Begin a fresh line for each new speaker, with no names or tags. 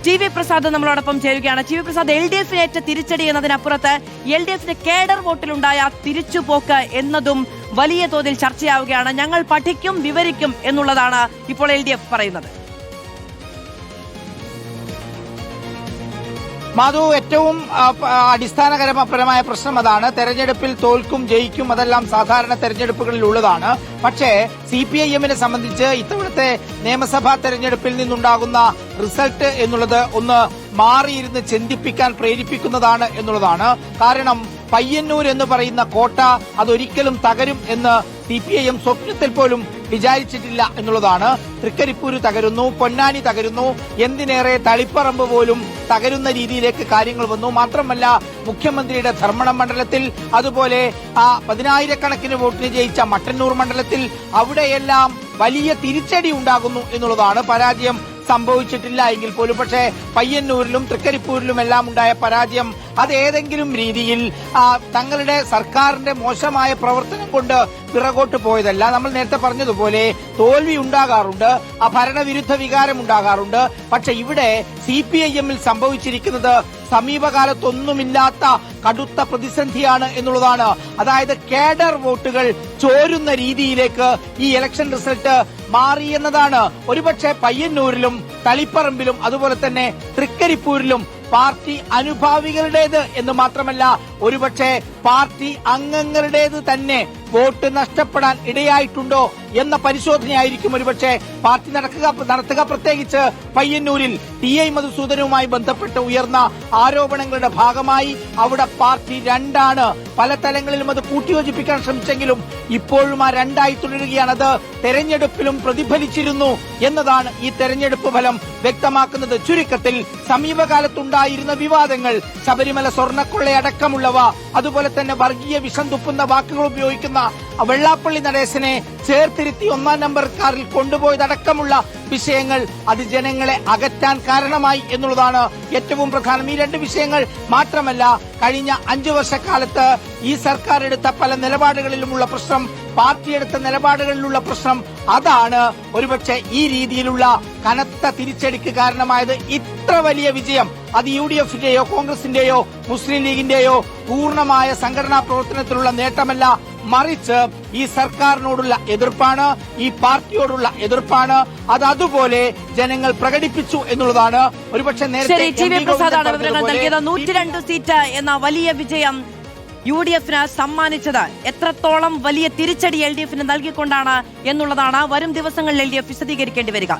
TV. Prasad നമ്മളോടൊപ്പം ചേരുകയാണ്. TV. Prasad, LDF-ന് ഏറ്റ തിരിച്ചടി എന്നതിനപ്പുറത്ത് LDF-ന് കേഡർ വോട്ടിലുണ്ടായ തിരിച്ചുപോക്ക് എന്നതും വലിയ തോതിൽ ചർച്ചയാവുകയാണ്. ഞങ്ങൾ പഠിക്കും, വിവരിക്കും എന്നുള്ളതാണ് ഇപ്പോൾ LDF പറയുന്നത്.
മാധു, ഏറ്റവും അടിസ്ഥാനപരമായ പ്രശ്നം അതാണ്. തെരഞ്ഞെടുപ്പിൽ തോൽക്കും ജയിക്കും അതെല്ലാം സാധാരണ തെരഞ്ഞെടുപ്പുകളിൽ ഉള്ളതാണ്. പക്ഷേ CPIM-നെ സംബന്ധിച്ച് ഇത്തവണത്തെ നിയമസഭാ തെരഞ്ഞെടുപ്പിൽ നിന്നുണ്ടാകുന്ന റിസൾട്ട് എന്നുള്ളത് ഒന്ന് മാറിയിരുന്ന് ചിന്തിപ്പിക്കാൻ പ്രേരിപ്പിക്കുന്നതാണ് എന്നുള്ളതാണ്. കാരണം പയ്യന്നൂർ എന്ന് പറയുന്ന കോട്ട അതൊരിക്കലും തകരും എന്ന് CPIM സ്വപ്നത്തിൽ പോലും വിചാരിച്ചിട്ടില്ല എന്നുള്ളതാണ്. തൃക്കരിപ്പൂര് തകരുന്നു, പൊന്നാനി തകരുന്നു, എന്തിനേറെ തളിപ്പറമ്പ് പോലും തകരുന്ന രീതിയിലേക്ക് കാര്യങ്ങൾ വന്നു. മാത്രമല്ല, മുഖ്യമന്ത്രിയുടെ ധർമ്മടം മണ്ഡലത്തിൽ, അതുപോലെ 10,000-കണക്കിന് വോട്ടിന് ജയിച്ച മട്ടന്നൂർ മണ്ഡലത്തിൽ അവിടെയെല്ലാം വലിയ തിരിച്ചടി ഉണ്ടാകുന്നു എന്നുള്ളതാണ്. പരാജയം സംഭവിച്ചിട്ടില്ല എങ്കിൽ പോലും. പക്ഷേ പയ്യന്നൂരിലും തൃക്കരിപ്പൂരിലും എല്ലാം ഉണ്ടായ പരാജയം അത് ഏതെങ്കിലും രീതിയിൽ തങ്ങളുടെ സർക്കാരിന്റെ മോശമായ പ്രവർത്തനം കൊണ്ട് പിറകോട്ട് പോയതല്ല. നമ്മൾ നേരത്തെ പറഞ്ഞതുപോലെ തോൽവി ഉണ്ടാകാറുണ്ട്, ഭരണവിരുദ്ധ വികാരം ഉണ്ടാകാറുണ്ട്. പക്ഷെ ഇവിടെ CPIM-ൽ സംഭവിച്ചിരിക്കുന്നത് സമീപകാലത്തൊന്നുമില്ലാത്ത കടുത്ത പ്രതിസന്ധിയാണ് എന്നുള്ളതാണ്. അതായത് കേഡർ വോട്ടുകൾ ചോരുന്ന രീതിയിലേക്ക് ഈ ഇലക്ഷൻ റിസൾട്ട് മാറി എന്നതാണ്. ഒരുപക്ഷെ പയ്യന്നൂരിലും തളിപ്പറമ്പിലും അതുപോലെ തന്നെ തൃക്കരിപ്പൂരിലും പാർട്ടി അനുഭാവികളുടേത് എന്ന് മാത്രമല്ല, ഒരുപക്ഷെ പാർട്ടി അംഗങ്ങളുടേത് തന്നെ വോട്ട് നഷ്ടപ്പെടാൻ ഇടയായിട്ടുണ്ടോ എന്ന പരിശോധനയായിരിക്കും ഒരുപക്ഷെ പാർട്ടി നടത്തുക. പ്രത്യേകിച്ച് പയ്യന്നൂരിൽ TI മധുസൂദനുമായി ബന്ധപ്പെട്ട് ഉയർന്ന ആരോപണങ്ങളുടെ ഭാഗമായി അവിടെ പാർട്ടി രണ്ടാണ്. പല തലങ്ങളിലും അത് കൂട്ടിയോജിപ്പിക്കാൻ ശ്രമിച്ചെങ്കിലും ഇപ്പോഴും ആ രണ്ടായി തുടരുകയാണ്. അത് തെരഞ്ഞെടുപ്പിലും പ്രതിഫലിച്ചിരുന്നു എന്നതാണ് ഈ തെരഞ്ഞെടുപ്പ് ഫലം വ്യക്തമാക്കുന്നത്. ചുരുക്കത്തിൽ സമീപകാലത്തുണ്ടായിരുന്ന വിവാദങ്ങൾ, ശബരിമല സ്വർണ്ണക്കൊള്ളയടക്കമുള്ളവ, അതുപോലെ തന്നെ വർഗീയ വിഷം തുപ്പുന്ന വാക്കുകൾ ഉപയോഗിക്കുന്ന വെള്ളാപ്പള്ളി നടേശനെ ചേർത്തിരുത്തി 1-ാം നമ്പർ കാറിൽ കൊണ്ടുപോയതടക്കമുള്ള വിഷയങ്ങൾ അത് ജനങ്ങളെ അകറ്റാൻ കാരണമായി എന്നുള്ളതാണ് ഏറ്റവും പ്രധാനം. ഈ രണ്ട് വിഷയങ്ങൾ മാത്രമല്ല, കഴിഞ്ഞ 5 വർഷക്കാലത്ത് ഈ സർക്കാർ എടുത്ത പല നിലപാടുകളിലുമുള്ള പ്രശ്നം, പാർട്ടിയെടുത്ത നിലപാടുകളിലുള്ള പ്രശ്നം, അതാണ് ഒരുപക്ഷെ ഈ രീതിയിലുള്ള കനത്ത തിരിച്ചടിക്ക് കാരണമായത്. ഇത്ര വലിയ വിജയം അത് UDF-ന്റെയോ കോൺഗ്രസിന്റെയോ മുസ്ലിം ലീഗിന്റെയോ പൂർണ്ണമായ സംഘടനാ പ്രവർത്തനത്തിലുള്ള നേട്ടമല്ല, മറിച്ച് ഈ സർക്കാരിനോടുള്ള എതിർപ്പാണ്, ഈ പാർട്ടിയോടുള്ള എതിർപ്പാണ്. അത് അതുപോലെ ജനങ്ങൾ പ്രകടിപ്പിച്ചു എന്നുള്ളതാണ്. ഒരുപക്ഷെ നേരത്തെ
ടി.വി. പ്രസാദാണ് വിവരങ്ങൾ നൽകിയത്. 102 സീറ്റ് എന്ന വലിയ വിജയം UDF-ന് സമ്മാനിച്ചത് എത്രത്തോളം വലിയ തിരിച്ചടി LDF-ന് നൽകിക്കൊണ്ടാണ് എന്നുള്ളതാണ് വരും ദിവസങ്ങളിൽ LDF വിശദീകരിക്കേണ്ടി വരിക.